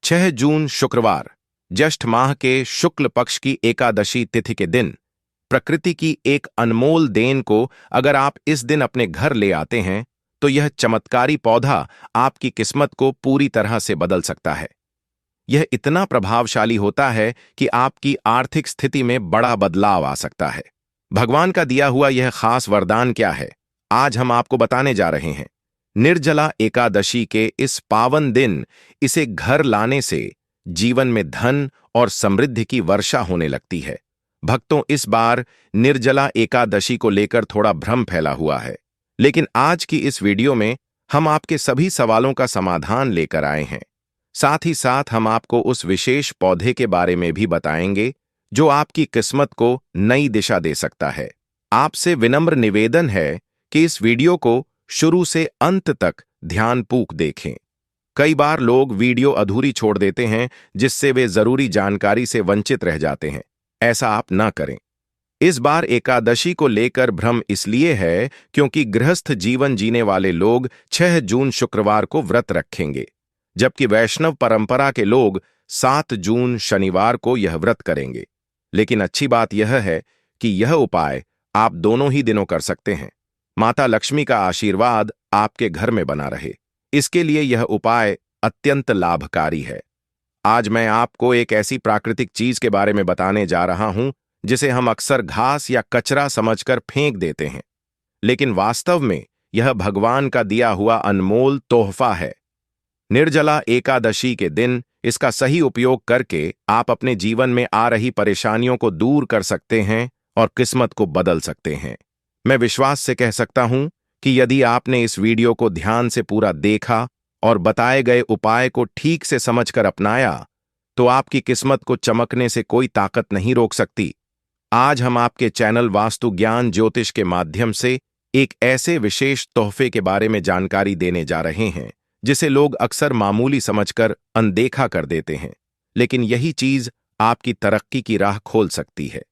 6 जून शुक्रवार, ज्येष्ठ माह के शुक्ल पक्ष की एकादशी तिथि के दिन प्रकृति की एक अनमोल देन को अगर आप इस दिन अपने घर ले आते हैं तो यह चमत्कारी पौधा आपकी किस्मत को पूरी तरह से बदल सकता है। यह इतना प्रभावशाली होता है कि आपकी आर्थिक स्थिति में बड़ा बदलाव आ सकता है। भगवान का दिया हुआ यह खास वरदान क्या है, आज हम आपको बताने जा रहे हैं। निर्जला एकादशी के इस पावन दिन इसे घर लाने से जीवन में धन और समृद्धि की वर्षा होने लगती है। भक्तों, इस बार निर्जला एकादशी को लेकर थोड़ा भ्रम फैला हुआ है, लेकिन आज की इस वीडियो में हम आपके सभी सवालों का समाधान लेकर आए हैं। साथ ही साथ हम आपको उस विशेष पौधे के बारे में भी बताएंगे जो आपकी किस्मत को नई दिशा दे सकता है। आपसे विनम्र निवेदन है कि इस वीडियो को शुरू से अंत तक ध्यानपूर्वक देखें। कई बार लोग वीडियो अधूरी छोड़ देते हैं, जिससे वे जरूरी जानकारी से वंचित रह जाते हैं। ऐसा आप ना करें। इस बार एकादशी को लेकर भ्रम इसलिए है क्योंकि गृहस्थ जीवन जीने वाले लोग 6 जून शुक्रवार को व्रत रखेंगे, जबकि वैष्णव परंपरा के लोग 7 जून शनिवार को यह व्रत करेंगे। लेकिन अच्छी बात यह है कि यह उपाय आप दोनों ही दिनों कर सकते हैं। माता लक्ष्मी का आशीर्वाद आपके घर में बना रहे, इसके लिए यह उपाय अत्यंत लाभकारी है। आज मैं आपको एक ऐसी प्राकृतिक चीज के बारे में बताने जा रहा हूं जिसे हम अक्सर घास या कचरा समझकर फेंक देते हैं, लेकिन वास्तव में यह भगवान का दिया हुआ अनमोल तोहफा है। निर्जला एकादशी के दिन इसका सही उपयोग करके आप अपने जीवन में आ रही परेशानियों को दूर कर सकते हैं और किस्मत को बदल सकते हैं। मैं विश्वास से कह सकता हूं कि यदि आपने इस वीडियो को ध्यान से पूरा देखा और बताए गए उपाय को ठीक से समझकर अपनाया, तो आपकी किस्मत को चमकने से कोई ताकत नहीं रोक सकती। आज हम आपके चैनल वास्तु ज्ञान ज्योतिष के माध्यम से एक ऐसे विशेष तोहफे के बारे में जानकारी देने जा रहे हैं जिसे लोग अक्सर मामूली समझकर अनदेखा कर देते हैं, लेकिन यही चीज आपकी तरक्की की राह खोल सकती है।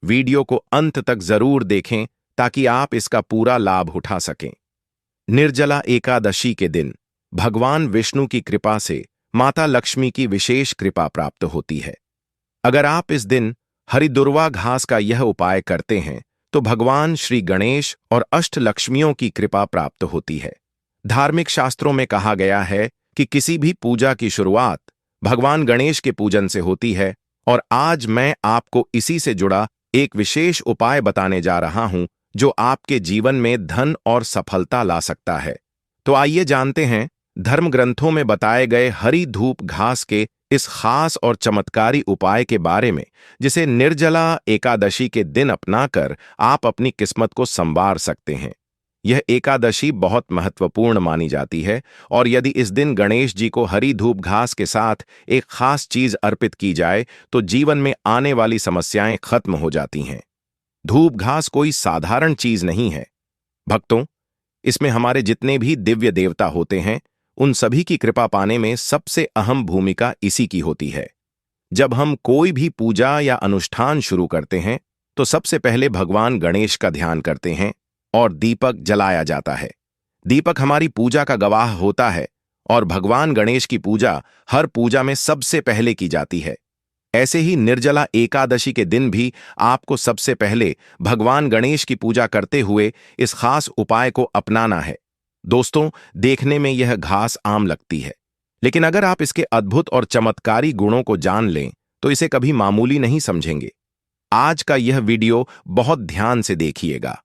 वीडियो को अंत तक जरूर देखें ताकि आप इसका पूरा लाभ उठा सकें। निर्जला एकादशी के दिन भगवान विष्णु की कृपा से माता लक्ष्मी की विशेष कृपा प्राप्त होती है। अगर आप इस दिन हरिदुर्वा घास का यह उपाय करते हैं तो भगवान श्री गणेश और अष्टलक्ष्मियों की कृपा प्राप्त होती है। धार्मिक शास्त्रों में कहा गया है कि किसी भी पूजा की शुरुआत भगवान गणेश के पूजन से होती है, और आज मैं आपको इसी से जुड़ा एक विशेष उपाय बताने जा रहा हूं जो आपके जीवन में धन और सफलता ला सकता है। तो आइए जानते हैं धर्म ग्रंथों में बताए गए हरी धूप घास के इस खास और चमत्कारी उपाय के बारे में, जिसे निर्जला एकादशी के दिन अपनाकर आप अपनी किस्मत को संवार सकते हैं। यह एकादशी बहुत महत्वपूर्ण मानी जाती है, और यदि इस दिन गणेश जी को हरी धूप घास के साथ एक खास चीज अर्पित की जाए तो जीवन में आने वाली समस्याएं खत्म हो जाती हैं। धूप घास कोई साधारण चीज नहीं है भक्तों, इसमें हमारे जितने भी दिव्य देवता होते हैं उन सभी की कृपा पाने में सबसे अहम भूमिका इसी की होती है। जब हम कोई भी पूजा या अनुष्ठान शुरू करते हैं तो सबसे पहले भगवान गणेश का ध्यान करते हैं और दीपक जलाया जाता है। दीपक हमारी पूजा का गवाह होता है, और भगवान गणेश की पूजा हर पूजा में सबसे पहले की जाती है। ऐसे ही निर्जला एकादशी के दिन भी आपको सबसे पहले भगवान गणेश की पूजा करते हुए इस खास उपाय को अपनाना है। दोस्तों, देखने में यह घास आम लगती है, लेकिन अगर आप इसके अद्भुत और चमत्कारी गुणों को जान लें तो इसे कभी मामूली नहीं समझेंगे। आज का यह वीडियो बहुत ध्यान से देखिएगा।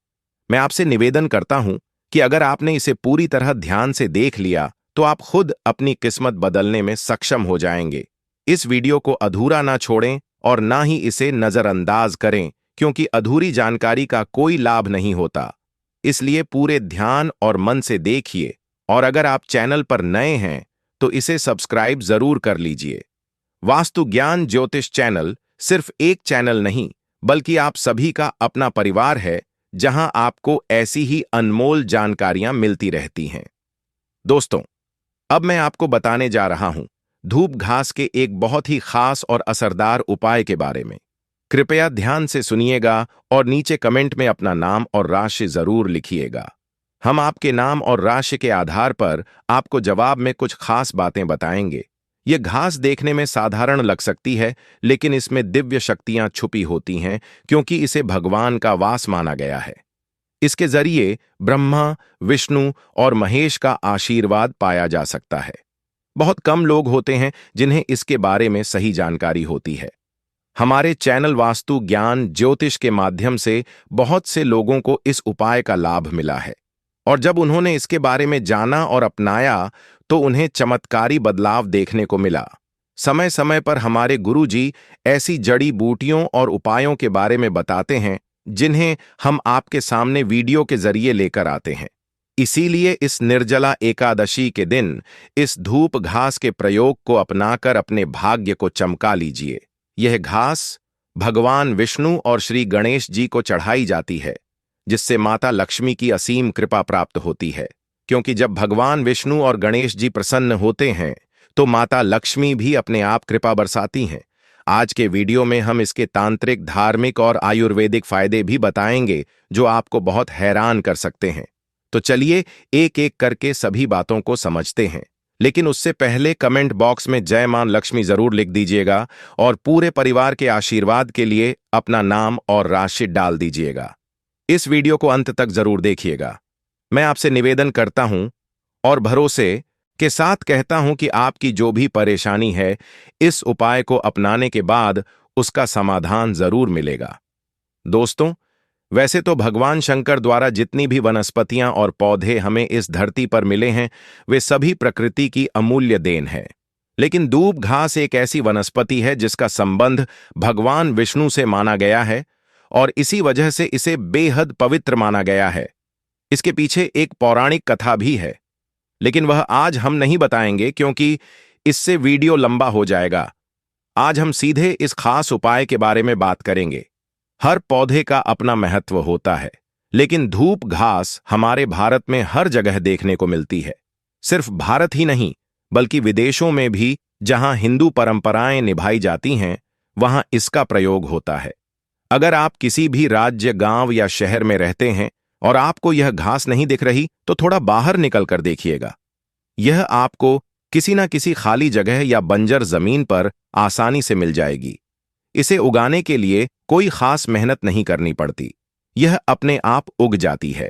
मैं आपसे निवेदन करता हूं कि अगर आपने इसे पूरी तरह ध्यान से देख लिया तो आप खुद अपनी किस्मत बदलने में सक्षम हो जाएंगे। इस वीडियो को अधूरा ना छोड़ें और ना ही इसे नजरअंदाज करें, क्योंकि अधूरी जानकारी का कोई लाभ नहीं होता। इसलिए पूरे ध्यान और मन से देखिए, और अगर आप चैनल पर नए हैं तो इसे सब्सक्राइब जरूर कर लीजिए। वास्तु ज्ञान ज्योतिष चैनल सिर्फ एक चैनल नहीं, बल्कि आप सभी का अपना परिवार है, जहां आपको ऐसी ही अनमोल जानकारियां मिलती रहती हैं। दोस्तों, अब मैं आपको बताने जा रहा हूं धूप घास के एक बहुत ही खास और असरदार उपाय के बारे में। कृपया ध्यान से सुनिएगा और नीचे कमेंट में अपना नाम और राशि जरूर लिखिएगा। हम आपके नाम और राशि के आधार पर आपको जवाब में कुछ खास बातें बताएंगे। ये घास देखने में साधारण लग सकती है, लेकिन इसमें दिव्य शक्तियां छुपी होती हैं, क्योंकि इसे भगवान का वास माना गया है। इसके जरिए ब्रह्मा, विष्णु और महेश का आशीर्वाद पाया जा सकता है। बहुत कम लोग होते हैं जिन्हें इसके बारे में सही जानकारी होती है। हमारे चैनल वास्तु ज्ञान ज्योतिष के माध्यम से बहुत से लोगों को इस उपाय का लाभ मिला है, और जब उन्होंने इसके बारे में जाना और अपनाया तो उन्हें चमत्कारी बदलाव देखने को मिला। समय समय पर हमारे गुरुजी ऐसी जड़ी बूटियों और उपायों के बारे में बताते हैं जिन्हें हम आपके सामने वीडियो के जरिए लेकर आते हैं। इसीलिए इस निर्जला एकादशी के दिन इस धूप घास के प्रयोग को अपनाकर अपने भाग्य को चमका लीजिए। यह घास भगवान विष्णु और श्री गणेश जी को चढ़ाई जाती है, जिससे माता लक्ष्मी की असीम कृपा प्राप्त होती है, क्योंकि जब भगवान विष्णु और गणेश जी प्रसन्न होते हैं तो माता लक्ष्मी भी अपने आप कृपा बरसाती हैं। आज के वीडियो में हम इसके तांत्रिक, धार्मिक और आयुर्वेदिक फायदे भी बताएंगे जो आपको बहुत हैरान कर सकते हैं। तो चलिए एक एक करके सभी बातों को समझते हैं, लेकिन उससे पहले कमेंट बॉक्स में जय मां लक्ष्मी जरूर लिख दीजिएगा और पूरे परिवार के आशीर्वाद के लिए अपना नाम और राशि डाल दीजिएगा। इस वीडियो को अंत तक जरूर देखिएगा। मैं आपसे निवेदन करता हूं और भरोसे के साथ कहता हूं कि आपकी जो भी परेशानी है, इस उपाय को अपनाने के बाद उसका समाधान जरूर मिलेगा। दोस्तों, वैसे तो भगवान शंकर द्वारा जितनी भी वनस्पतियां और पौधे हमें इस धरती पर मिले हैं, वे सभी प्रकृति की अमूल्य देन है। लेकिन दूब घास एक ऐसी वनस्पति है जिसका संबंध भगवान विष्णु से माना गया है, और इसी वजह से इसे बेहद पवित्र माना गया है। इसके पीछे एक पौराणिक कथा भी है, लेकिन वह आज हम नहीं बताएंगे क्योंकि इससे वीडियो लंबा हो जाएगा। आज हम सीधे इस खास उपाय के बारे में बात करेंगे। हर पौधे का अपना महत्व होता है, लेकिन धूप घास हमारे भारत में हर जगह देखने को मिलती है। सिर्फ भारत ही नहीं, बल्कि विदेशों में भी जहां हिंदू परंपराएं निभाई जाती हैं, वहां इसका प्रयोग होता है। अगर आप किसी भी राज्य, गांव या शहर में रहते हैं और आपको यह घास नहीं दिख रही, तो थोड़ा बाहर निकल कर देखिएगा। यह आपको किसी न किसी खाली जगह या बंजर जमीन पर आसानी से मिल जाएगी। इसे उगाने के लिए कोई खास मेहनत नहीं करनी पड़ती, यह अपने आप उग जाती है।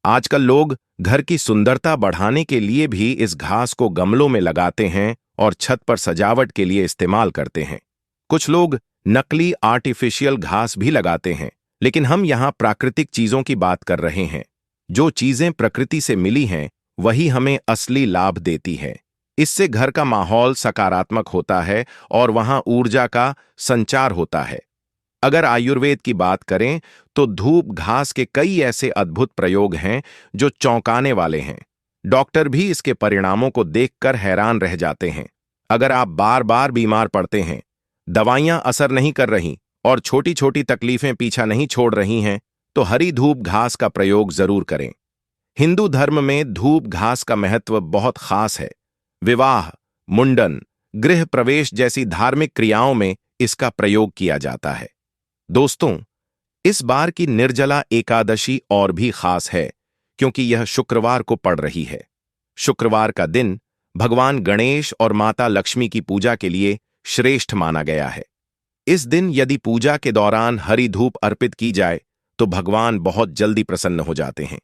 आजकल लोग घर की सुंदरता बढ़ाने के लिए भी इस घास को गमलों में लगाते हैं और छत पर सजावट के लिए इस्तेमाल करते हैं। कुछ लोग नकली आर्टिफिशियल घास भी लगाते हैं, लेकिन हम यहाँ प्राकृतिक चीजों की बात कर रहे हैं। जो चीजें प्रकृति से मिली हैं, वही हमें असली लाभ देती है। इससे घर का माहौल सकारात्मक होता है और वहां ऊर्जा का संचार होता है। अगर आयुर्वेद की बात करें तो धूप घास के कई ऐसे अद्भुत प्रयोग हैं जो चौंकाने वाले हैं। डॉक्टर भी इसके परिणामों को देखकर हैरान रह जाते हैं। अगर आप बार बार बीमार पड़ते हैं, दवाइयां असर नहीं कर रही और छोटी छोटी तकलीफें पीछा नहीं छोड़ रही हैं, तो हरी धूप घास का प्रयोग जरूर करें। हिंदू धर्म में धूप घास का महत्व बहुत खास है। विवाह, मुंडन, गृह प्रवेश जैसी धार्मिक क्रियाओं में इसका प्रयोग किया जाता है। दोस्तों, इस बार की निर्जला एकादशी और भी खास है क्योंकि यह शुक्रवार को पड़ रही है। शुक्रवार का दिन भगवान गणेश और माता लक्ष्मी की पूजा के लिए श्रेष्ठ माना गया है। इस दिन यदि पूजा के दौरान हरी धूप अर्पित की जाए तो भगवान बहुत जल्दी प्रसन्न हो जाते हैं।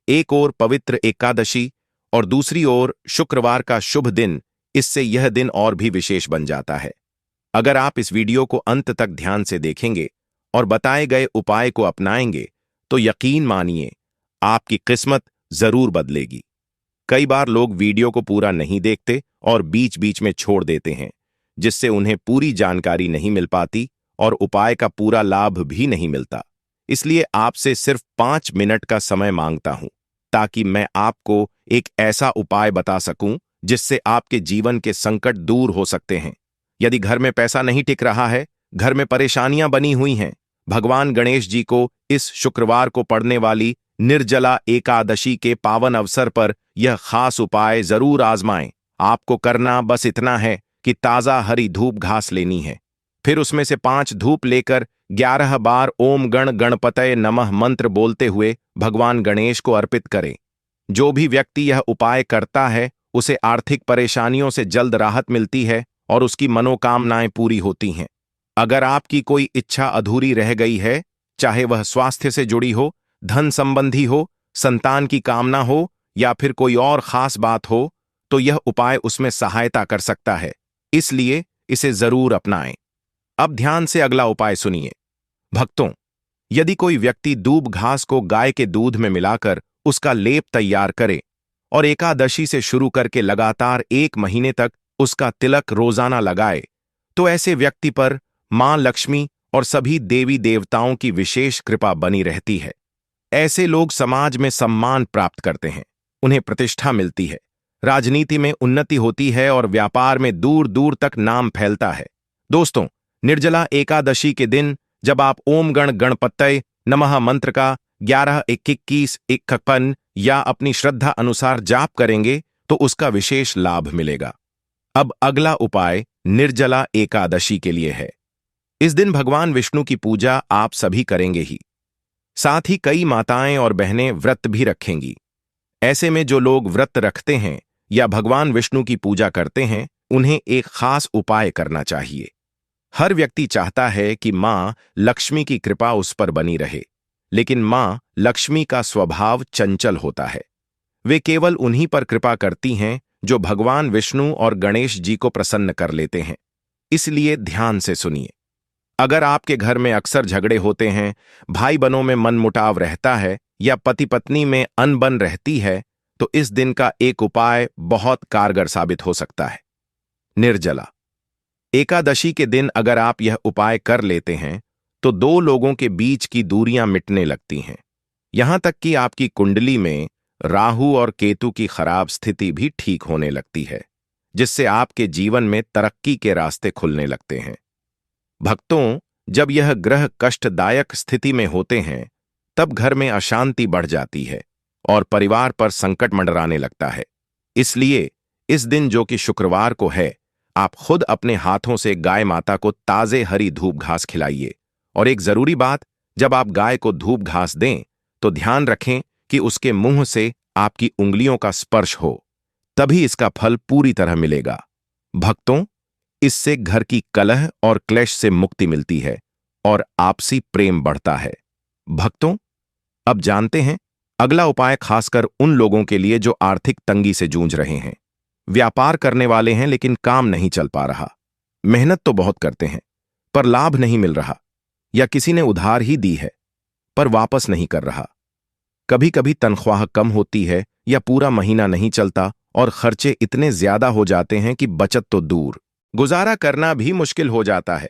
एक ओर पवित्र एकादशी और दूसरी ओर शुक्रवार का शुभ दिन, इससे यह दिन और भी विशेष बन जाता है। अगर आप इस वीडियो को अंत तक ध्यान से देखेंगे और बताए गए उपाय को अपनाएंगे तो यकीन मानिए आपकी किस्मत जरूर बदलेगी। कई बार लोग वीडियो को पूरा नहीं देखते और बीच बीच में छोड़ देते हैं, जिससे उन्हें पूरी जानकारी नहीं मिल पाती और उपाय का पूरा लाभ भी नहीं मिलता। इसलिए आपसे सिर्फ 5 मिनट का समय मांगता हूं ताकि मैं आपको एक ऐसा उपाय बता सकूं जिससे आपके जीवन के संकट दूर हो सकते हैं। यदि घर में पैसा नहीं टिक रहा है, घर में परेशानियां बनी हुई हैं, भगवान गणेश जी को इस शुक्रवार को पड़ने वाली निर्जला एकादशी के पावन अवसर पर यह खास उपाय जरूर आजमाएं। आपको करना बस इतना है कि ताजा हरी धूप घास लेनी है, फिर उसमें से 5 धूप लेकर 11 बार ओम गण गणपतये नमः मंत्र बोलते हुए भगवान गणेश को अर्पित करें। जो भी व्यक्ति यह उपाय करता है उसे आर्थिक परेशानियों से जल्द राहत मिलती है और उसकी मनोकामनाएं पूरी होती हैं। अगर आपकी कोई इच्छा अधूरी रह गई है, चाहे वह स्वास्थ्य से जुड़ी हो, धन संबंधी हो, संतान की कामना हो या फिर कोई और खास बात हो, तो यह उपाय उसमें सहायता कर सकता है। इसलिए इसे जरूर अपनाएं। अब ध्यान से अगला उपाय सुनिए। भक्तों, यदि कोई व्यक्ति दूब घास को गाय के दूध में मिलाकर उसका लेप तैयार करे और एकादशी से शुरू करके लगातार 1 महीने तक उसका तिलक रोजाना लगाए, तो ऐसे व्यक्ति पर मां लक्ष्मी और सभी देवी देवताओं की विशेष कृपा बनी रहती है। ऐसे लोग समाज में सम्मान प्राप्त करते हैं, उन्हें प्रतिष्ठा मिलती है, राजनीति में उन्नति होती है और व्यापार में दूर दूर तक नाम फैलता है। दोस्तों, निर्जला एकादशी के दिन जब आप ओम गण गणपतये नमः मंत्र का 11-1-21-51 या अपनी श्रद्धा अनुसार जाप करेंगे तो उसका विशेष लाभ मिलेगा। अब अगला उपाय निर्जला एकादशी के लिए है। इस दिन भगवान विष्णु की पूजा आप सभी करेंगे ही, साथ ही कई माताएं और बहनें व्रत भी रखेंगी। ऐसे में जो लोग व्रत रखते हैं या भगवान विष्णु की पूजा करते हैं, उन्हें एक खास उपाय करना चाहिए। हर व्यक्ति चाहता है कि मां लक्ष्मी की कृपा उस पर बनी रहे, लेकिन मां लक्ष्मी का स्वभाव चंचल होता है। वे केवल उन्हीं पर कृपा करती हैं जो भगवान विष्णु और गणेश जी को प्रसन्न कर लेते हैं। इसलिए ध्यान से सुनिए। अगर आपके घर में अक्सर झगड़े होते हैं, भाई बहनों में मनमुटाव रहता है या पति पत्नी में अनबन रहती है, तो इस दिन का एक उपाय बहुत कारगर साबित हो सकता है। निर्जला एकादशी के दिन अगर आप यह उपाय कर लेते हैं तो 2 लोगों के बीच की दूरियां मिटने लगती हैं। यहां तक कि आपकी कुंडली में राहु और केतु की खराब स्थिति भी ठीक होने लगती है, जिससे आपके जीवन में तरक्की के रास्ते खुलने लगते हैं। भक्तों, जब यह ग्रह कष्टदायक स्थिति में होते हैं, तब घर में अशांति बढ़ जाती है और परिवार पर संकट मंडराने लगता है। इसलिए इस दिन, जो कि शुक्रवार को है, आप खुद अपने हाथों से गाय माता को ताजे हरी धूप घास खिलाइए। और एक जरूरी बात, जब आप गाय को धूप घास दें तो ध्यान रखें कि उसके मुंह से आपकी उंगलियों का स्पर्श हो, तभी इसका फल पूरी तरह मिलेगा। भक्तों, इससे घर की कलह और क्लेश से मुक्ति मिलती है और आपसी प्रेम बढ़ता है। भक्तों, अब जानते हैं अगला उपाय खासकर उन लोगों के लिए जो आर्थिक तंगी से जूझ रहे हैं। व्यापार करने वाले हैं लेकिन काम नहीं चल पा रहा, मेहनत तो बहुत करते हैं पर लाभ नहीं मिल रहा, या किसी ने उधार ही दी है पर वापस नहीं कर रहा। कभी कभी तनख्वाह कम होती है या पूरा महीना नहीं चलता और खर्चे इतने ज्यादा हो जाते हैं कि बचत तो दूर, गुजारा करना भी मुश्किल हो जाता है।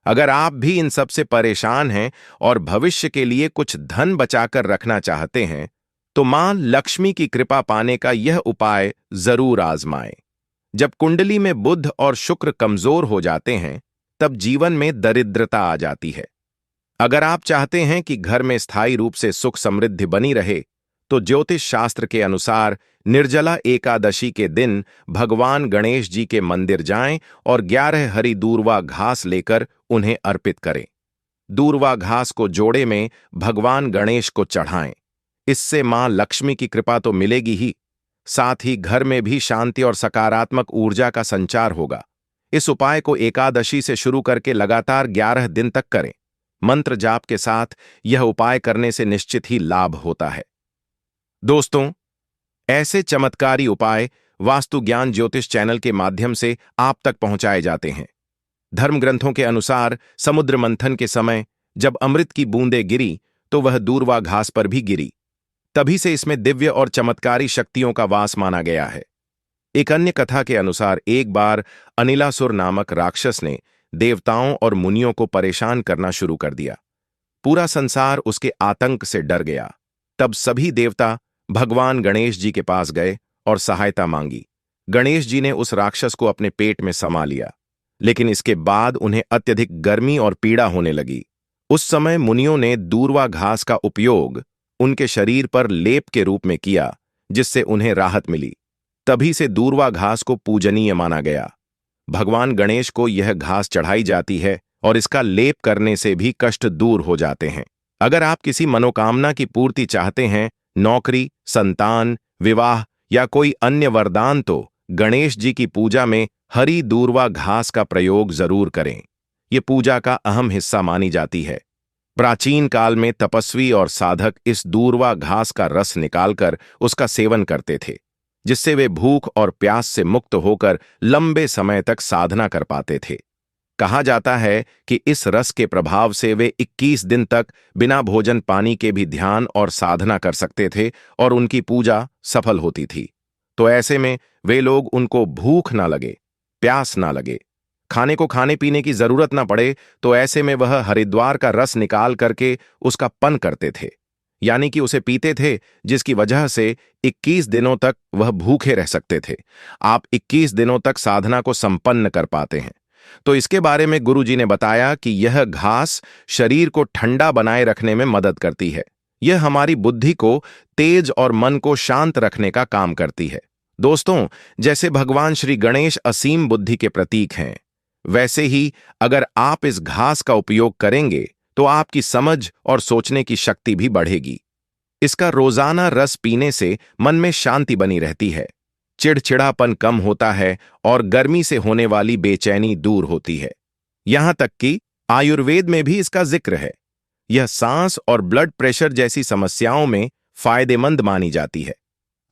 अगर आप भी इन सब से परेशान हैं और भविष्य के लिए कुछ धन बचाकर रखना चाहते हैं, तो मां लक्ष्मी की कृपा पाने का यह उपाय जरूर आजमाएं। जब कुंडली में बुध और शुक्र कमजोर हो जाते हैं, तब जीवन में दरिद्रता आ जाती है। अगर आप चाहते हैं कि घर में स्थायी रूप से सुख समृद्धि बनी रहे, तो ज्योतिष शास्त्र के अनुसार निर्जला एकादशी के दिन भगवान गणेश जी के मंदिर जाएं और 11 हरी दूर्वा घास लेकर उन्हें अर्पित करें। दूर्वा घास को जोड़े में भगवान गणेश को चढ़ाएं। इससे मां लक्ष्मी की कृपा तो मिलेगी ही, साथ ही घर में भी शांति और सकारात्मक ऊर्जा का संचार होगा। इस उपाय को एकादशी से शुरू करके लगातार 11 दिन तक करें। मंत्र जाप के साथ यह उपाय करने से निश्चित ही लाभ होता है। दोस्तों, ऐसे चमत्कारी उपाय वास्तु ज्ञान ज्योतिष चैनल के माध्यम से आप तक पहुंचाए जाते हैं। धर्म ग्रंथों के अनुसार समुद्र मंथन के समय जब अमृत की बूंदें गिरी तो वह दूर्वा घास पर भी गिरी। तभी से इसमें दिव्य और चमत्कारी शक्तियों का वास माना गया है। एक अन्य कथा के अनुसार एक बार अनिलासुर नामक राक्षस ने देवताओं और मुनियों को परेशान करना शुरू कर दिया। पूरा संसार उसके आतंक से डर गया। तब सभी देवता भगवान गणेश जी के पास गए और सहायता मांगी। गणेश जी ने उस राक्षस को अपने पेट में समा लिया, लेकिन इसके बाद उन्हें अत्यधिक गर्मी और पीड़ा होने लगी। उस समय मुनियों ने दूर्वा घास का उपयोग उनके शरीर पर लेप के रूप में किया, जिससे उन्हें राहत मिली। तभी से दूर्वा घास को पूजनीय माना गया। भगवान गणेश को यह घास चढ़ाई जाती है और इसका लेप करने से भी कष्ट दूर हो जाते हैं। अगर आप किसी मनोकामना की पूर्ति चाहते हैं, नौकरी, संतान, विवाह या कोई अन्य वरदान, तो गणेश जी की पूजा में हरी दूर्वा घास का प्रयोग जरूर करें। ये पूजा का अहम हिस्सा मानी जाती है। प्राचीन काल में तपस्वी और साधक इस दूर्वा घास का रस निकालकर उसका सेवन करते थे, जिससे वे भूख और प्यास से मुक्त होकर लंबे समय तक साधना कर पाते थे। कहा जाता है कि इस रस के प्रभाव से वे 21 दिन तक बिना भोजन पानी के भी ध्यान और साधना कर सकते थे और उनकी पूजा सफल होती थी। तो ऐसे में वे लोग उनको भूख ना लगे, प्यास ना लगे, खाने को खाने पीने की जरूरत ना पड़े, तो ऐसे में वह हरिद्वार का रस निकाल करके उसका पन करते थे, यानी कि उसे पीते थे, जिसकी वजह से 21 दिनों तक वह भूखे रह सकते थे। आप 21 दिनों तक साधना को संपन्न कर पाते हैं। तो इसके बारे में गुरुजी ने बताया कि यह घास शरीर को ठंडा बनाए रखने में मदद करती है। यह हमारी बुद्धि को तेज और मन को शांत रखने का काम करती है। दोस्तों, जैसे भगवान श्री गणेश असीम बुद्धि के प्रतीक हैं, वैसे ही अगर आप इस घास का उपयोग करेंगे तो आपकी समझ और सोचने की शक्ति भी बढ़ेगी। इसका रोजाना रस पीने से मन में शांति बनी रहती है, चिड़चिड़ापन कम होता है और गर्मी से होने वाली बेचैनी दूर होती है। यहां तक कि आयुर्वेद में भी इसका जिक्र है। यह सांस और ब्लड प्रेशर जैसी समस्याओं में फायदेमंद मानी जाती है।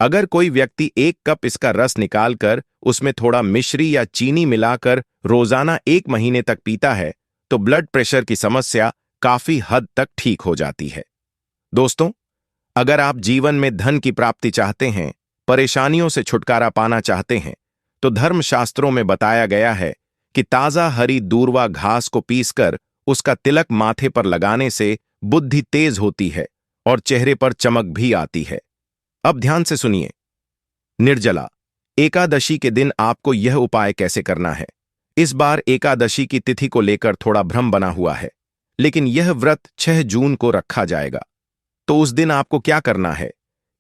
अगर कोई व्यक्ति 1 कप इसका रस निकालकर उसमें थोड़ा मिश्री या चीनी मिलाकर रोजाना 1 महीने तक पीता है, तो ब्लड प्रेशर की समस्या काफी हद तक ठीक हो जाती है। दोस्तों, अगर आप जीवन में धन की प्राप्ति चाहते हैं, परेशानियों से छुटकारा पाना चाहते हैं, तो धर्मशास्त्रों में बताया गया है कि ताजा हरी दूर्वा घास को पीसकर उसका तिलक माथे पर लगाने से बुद्धि तेज होती है और चेहरे पर चमक भी आती है। अब ध्यान से सुनिए। निर्जला एकादशी के दिन आपको यह उपाय कैसे करना है। इस बार एकादशी की तिथि को लेकर थोड़ा भ्रम बना हुआ है, लेकिन यह व्रत 6 जून को रखा जाएगा। तो उस दिन आपको क्या करना है?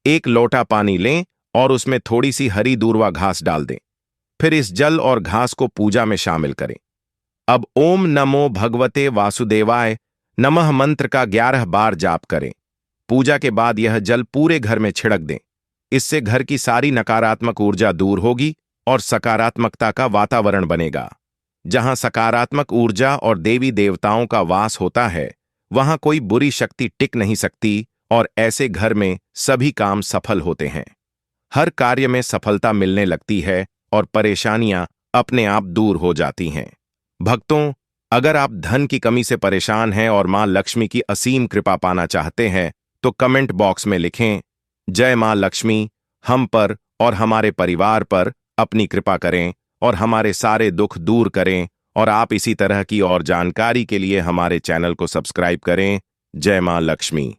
1 लोटा पानी लें और उसमें थोड़ी सी हरी दूर्वा घास डाल दें। फिर इस जल और घास को पूजा में शामिल करें। अब ओम नमो भगवते वासुदेवाय नमः मंत्र का 11 बार जाप करें। पूजा के बाद यह जल पूरे घर में छिड़क दें। इससे घर की सारी नकारात्मक ऊर्जा दूर होगी और सकारात्मकता का वातावरण बनेगा। जहां सकारात्मक ऊर्जा और देवी देवताओं का वास होता है, वहां कोई बुरी शक्ति टिक नहीं सकती और ऐसे घर में सभी काम सफल होते हैं। हर कार्य में सफलता मिलने लगती है और परेशानियां अपने आप दूर हो जाती हैं। भक्तों, अगर आप धन की कमी से परेशान हैं और मां लक्ष्मी की असीम कृपा पाना चाहते हैं, तो कमेंट बॉक्स में लिखें, जय मां लक्ष्मी, हम पर और हमारे परिवार पर अपनी कृपा करें और हमारे सारे दुख दूर करें। और आप इसी तरह की और जानकारी के लिए हमारे चैनल को सब्सक्राइब करें। जय मां लक्ष्मी।